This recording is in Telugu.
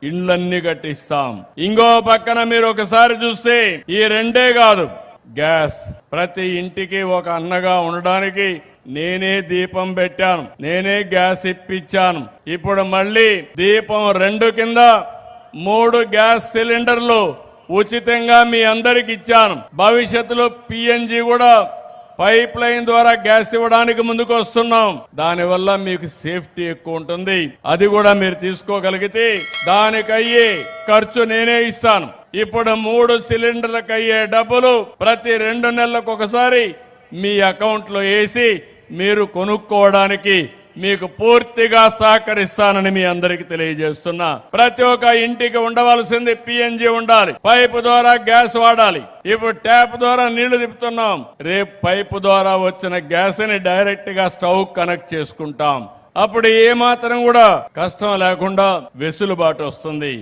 ఇండ్లన్నీ కట్టిస్తాం. ఇంకో పక్కన మీరు ఒకసారి చూస్తే ఈ రెండే కాదు, గ్యాస్ ప్రతి ఇంటికి ఒక అన్నగా ఉండడానికి నేనే దీపం పెట్టాను, నేనే గ్యాస్ ఇప్పించాను. ఇప్పుడు మళ్ళీ దీపం 2 కింద 3 గ్యాస్ సిలిండర్లు ఉచితంగా మీ అందరికి ఇచ్చాను. భవిష్యత్తులో పిఎన్జి కూడా పైప్ లైన్ ద్వారా గ్యాస్ ఇవ్వడానికి ముందుకు వస్తున్నాం. దానివల్ల మీకు సేఫ్టీ ఎక్కువ ఉంటుంది. అది కూడా మీరు తీసుకోగలిగితే దానికయ్యే ఖర్చు నేనే ఇస్తాను. ఇప్పుడు 3 సిలిండర్లకు అయ్యే డబ్బులు ప్రతి 2 నెలలకు ఒకసారి మీ అకౌంట్లో వేసి మీరు కొనుక్కోవడానికి మీకు పూర్తిగా సహకరిస్తానని మీ అందరికి తెలియజేస్తున్నా. ప్రతి ఒక్క ఇంటికి ఉండవలసింది పిఎన్జి ఉండాలి, పైపు ద్వారా గ్యాస్ వాడాలి. ఇప్పుడు ట్యాప్ ద్వారా నీళ్లు తిప్పుతున్నాం, రేపు పైపు ద్వారా వచ్చిన గ్యాస్ ని డైరెక్ట్ గా స్టవ్ కనెక్ట్ చేసుకుంటాం. అప్పుడు ఏమాత్రం కూడా కష్టం లేకుండా వెసులుబాటు వస్తుంది.